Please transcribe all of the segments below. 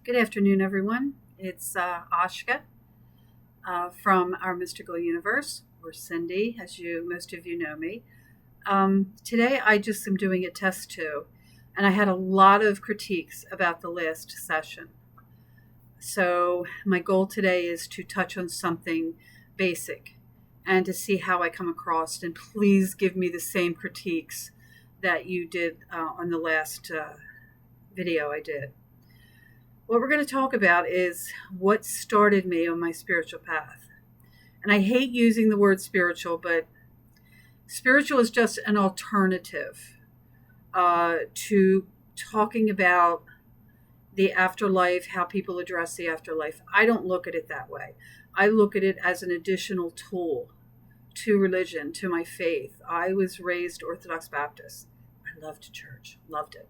Good afternoon, everyone. It's Ashka from Our Mystical Universe, or Cindy, as most of you know me. Today, I just am doing a test too, and I had a lot of critiques about the last session. So my goal today is to touch on something basic and to see how I come across. And please give me the same critiques that you did on the last video I did. What we're going to talk about is what started me on my spiritual path. And I hate using the word spiritual, but spiritual is just an alternative to talking about the afterlife, how people address the afterlife. I don't look at it that way. I look at it as an additional tool to religion, to my faith. I was raised Orthodox Baptist. I loved church, loved it.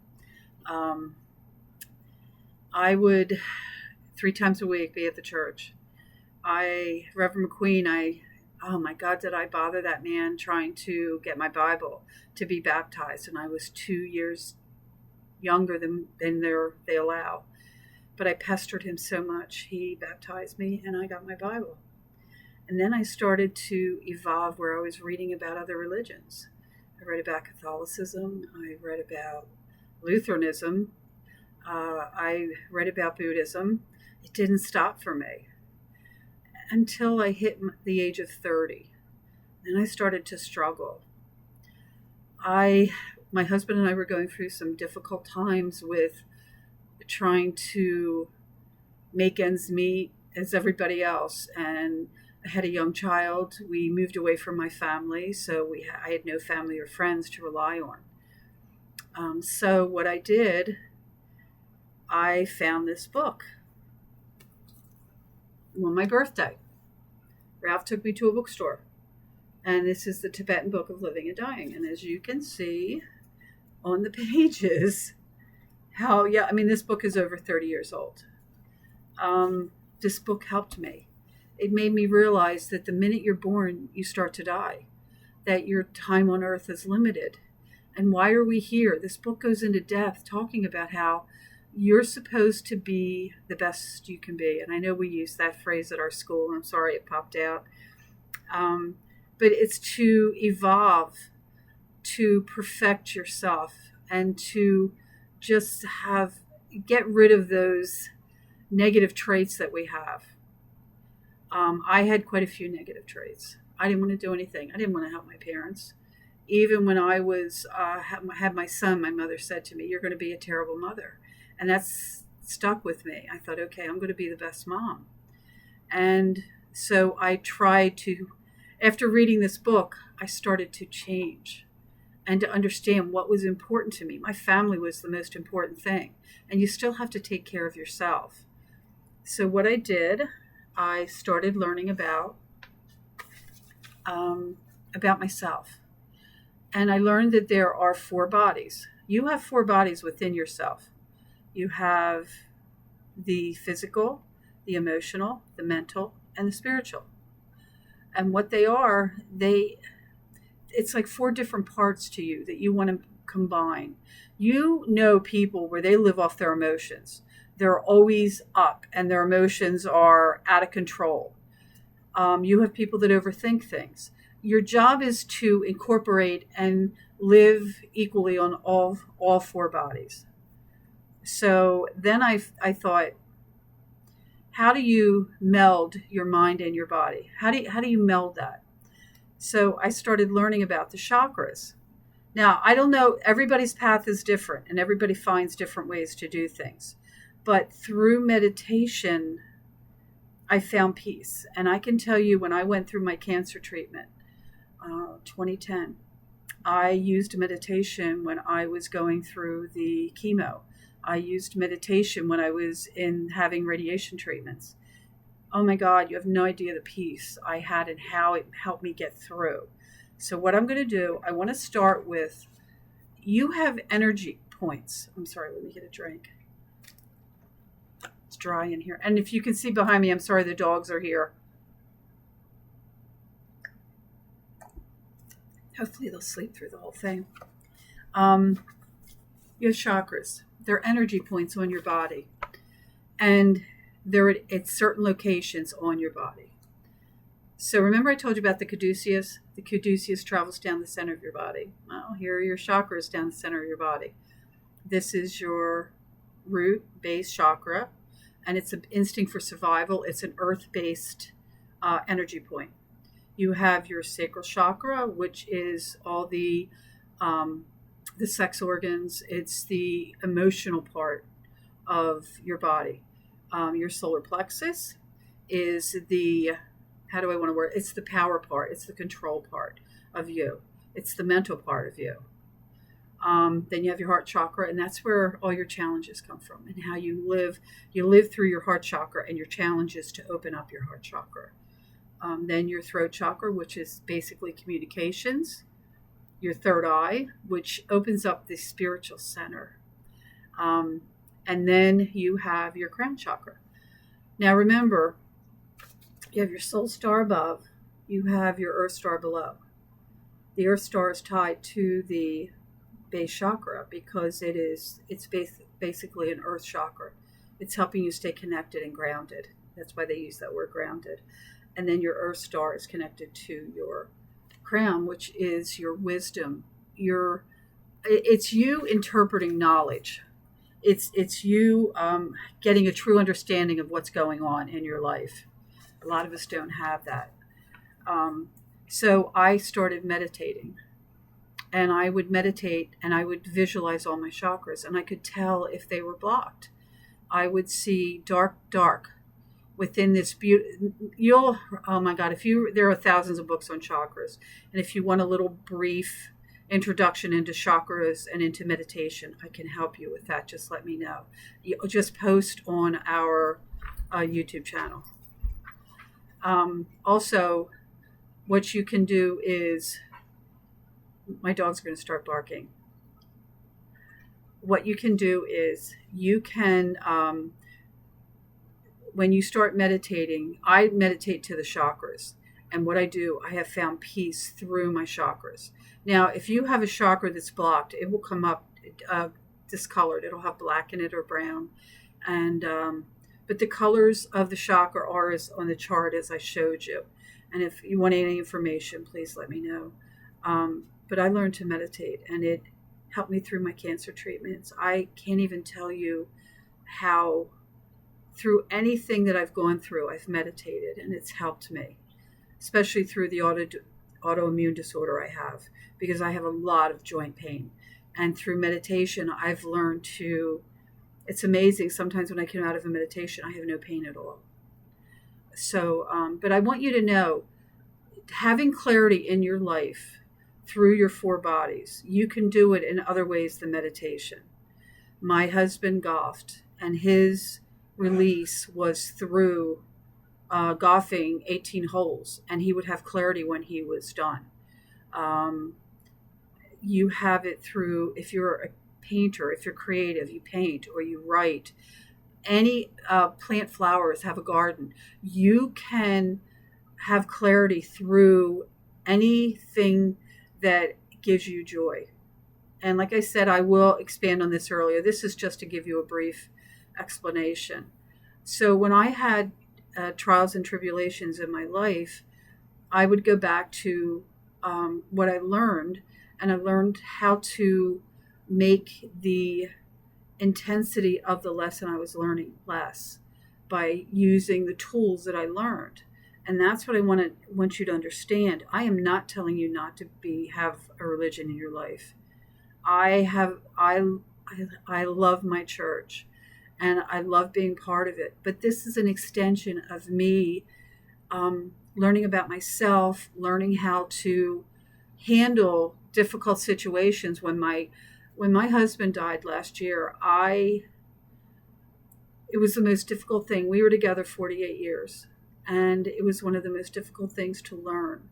I would 3 times a week be at the church. Reverend McQueen, oh my God, did I bother that man trying to get my Bible to be baptized? And I was 2 years younger than they allow. But I pestered him so much. He baptized me and I got my Bible. And then I started to evolve where I was reading about other religions. I read about Catholicism. I read about Lutheranism. I read about Buddhism. It didn't stop for me until I hit the age of 30. Then I started to struggle. My husband and I were going through some difficult times with trying to make ends meet as everybody else. And I had a young child. We moved away from my family, so I had no family or friends to rely on. So what I did, I found this book on my birthday. Ralph took me to a bookstore, and this is the Tibetan Book of Living and Dying. And as you can see on the pages, this book is over 30 years old. This book helped me. It made me realize that the minute you're born, you start to die, that your time on earth is limited. And why are we here? This book goes into depth talking about how you're supposed to be the best you can be. And I know we use that phrase at our school. I'm sorry it popped out. But it's to evolve, to perfect yourself, and to just get rid of those negative traits that we have. I had quite a few negative traits. I didn't want to do anything. I didn't want to help my parents. Even when I was had my son, my mother said to me, "You're going to be a terrible mother." And that's stuck with me. I thought, okay, I'm going to be the best mom. And so I tried to, after reading this book, I started to change and to understand what was important to me. My family was the most important thing. And you still have to take care of yourself. So what I did, I started learning about myself. And I learned that there are 4 bodies. You have 4 bodies within yourself. You have the physical, the emotional, the mental, and the spiritual. And what they are, it's like 4 different parts to you that you want to combine. You know people where they live off their emotions. They're always up and their emotions are out of control. You have people that overthink things. Your job is to incorporate and live equally on all 4 bodies. So then I thought, how do you meld your mind and your body? How do you meld that? So I started learning about the chakras. Now, I don't know, everybody's path is different and everybody finds different ways to do things. But through meditation, I found peace. And I can tell you, when I went through my cancer treatment, 2010, I used meditation when I was going through the chemo. I used meditation when I was having radiation treatments. Oh my God, you have no idea the peace I had and how it helped me get through. So what I'm going to do, I want to start with, you have energy points. I'm sorry, let me get a drink. It's dry in here. And if you can see behind me, I'm sorry, the dogs are here. Hopefully they'll sleep through the whole thing. You have chakras. They're energy points on your body. and they're at certain locations on your body. So remember I told you about the caduceus? The caduceus travels down the center of your body. Well, here are your chakras down the center of your body. This is your root base chakra, and it's an instinct for survival. It's an earth-based energy point. You have your sacral chakra, which is all the sex organs. It's the emotional part of your body. Your solar plexus is the, how do I want to word? It's the power part. It's the control part of you. It's the mental part of you. Then you have your heart chakra, and that's where all your challenges come from, and how you live. You live through your heart chakra, and your challenge is to open up your heart chakra. Then your throat chakra, which is basically communications. Your third eye, which opens up the spiritual center. And then you have your crown chakra. Now remember, you have your soul star above, you have your earth star below. The earth star is tied to the base chakra because it's basically an earth chakra. It's helping you stay connected and grounded. That's why they use that word, grounded. And then your earth star is connected to your crown, which is your wisdom. It's you interpreting knowledge. It's you getting a true understanding of what's going on in your life. A lot of us don't have that. So I started meditating, and I would meditate and I would visualize all my chakras, and I could tell if they were blocked. I would see dark within this oh my God, there are thousands of books on chakras. And if you want a little brief introduction into chakras and into meditation, I can help you with that. Just let me know. You'll just post on our YouTube channel. Also, what you can do is, my dog's going to start barking. What you can do is you can, when you start meditating, I meditate to the chakras. And what I do, I have found peace through my chakras. Now, if you have a chakra that's blocked, it will come up discolored. It'll have black in it or brown. And but the colors of the chakra are as on the chart as I showed you. And if you want any information, please let me know. But I learned to meditate, and it helped me through my cancer treatments. I can't even tell you how, through anything that I've gone through, I've meditated, and it's helped me, especially through the autoimmune disorder I have, because I have a lot of joint pain. And through meditation, I've learned to, it's amazing. Sometimes when I come out of a meditation, I have no pain at all. So, but I want you to know, having clarity in your life through your four bodies, you can do it in other ways than meditation. My husband golfed, and his release was through golfing 18 holes, and he would have clarity when he was done. You have it through, if you're a painter, if you're creative, you paint or you write, any plant flowers, have a garden, you can have clarity through anything that gives you joy. And like I said, I will expand on this earlier. This is just to give you a brief explanation. So when I had trials and tribulations in my life, I would go back to what I learned, and I learned how to make the intensity of the lesson I was learning less by using the tools that I learned. And that's what I want you to understand. I am not telling you not to have a religion in your life. I love my church, and I love being part of it. But this is an extension of me learning about myself, learning how to handle difficult situations. When my husband died last year, it was the most difficult thing. We were together 48 years, and it was one of the most difficult things to learn.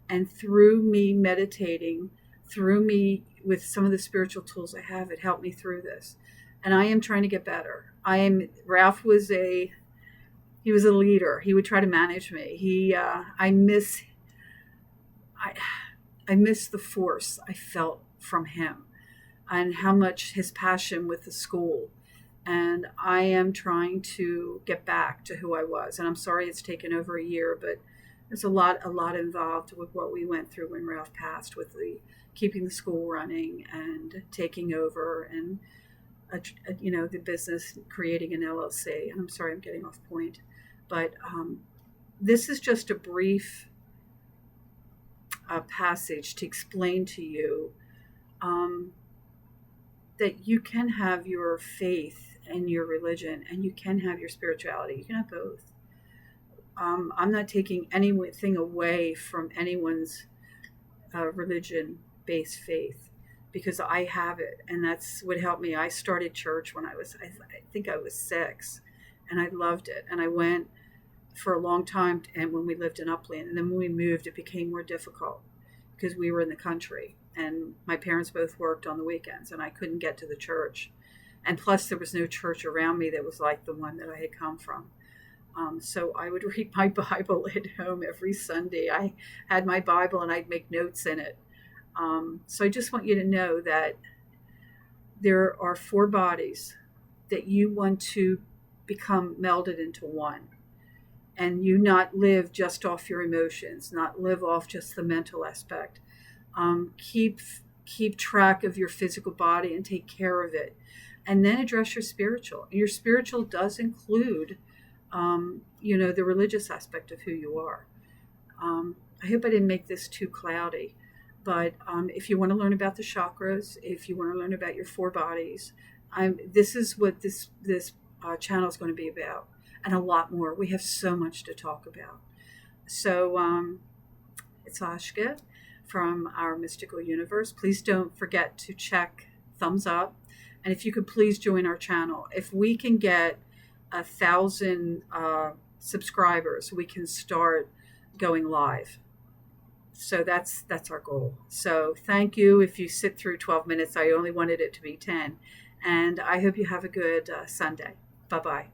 And through me meditating, through me with some of the spiritual tools I have, it helped me through this. And I am trying to get better. Ralph was a leader. He would try to manage me. I miss the force I felt from him, and how much his passion with the school And I am trying to get back to who I was. And I'm sorry it's taken over a year, but there's a lot involved with what we went through when Ralph passed, with the keeping the school running and taking over, and the business, creating an LLC. And I'm sorry I'm getting off point, but this is just a brief passage to explain to you that you can have your faith and your religion, and you can have your spirituality. You can have both. I'm not taking anything away from anyone's religion-based faith, because I have it, and that's what helped me. I started church when I think I was 6, and I loved it. And I went for a long time, and when we lived in Upland, and then when we moved, it became more difficult because we were in the country, and my parents both worked on the weekends, and I couldn't get to the church. And plus, there was no church around me that was like the one that I had come from. So I would read my Bible at home every Sunday. I had my Bible and I'd make notes in it. So I just want you to know that there are 4 bodies that you want to become melded into one. And you not live just off your emotions, not live off just the mental aspect. Keep track of your physical body and take care of it. And then address your spiritual. Your spiritual does include the religious aspect of who you are. I hope I didn't make this too cloudy, but if you want to learn about the chakras, if you want to learn about your 4 bodies, this is what this channel is going to be about, and a lot more. We have so much to talk about. So it's Ashka from our mystical universe. Please don't forget to check thumbs up, and if you could please join our channel. If we can get 1,000 subscribers, we can start going live. So that's our goal. So thank you. If you sit through 12 minutes, I only wanted it to be 10. And I hope you have a good Sunday. Bye-bye.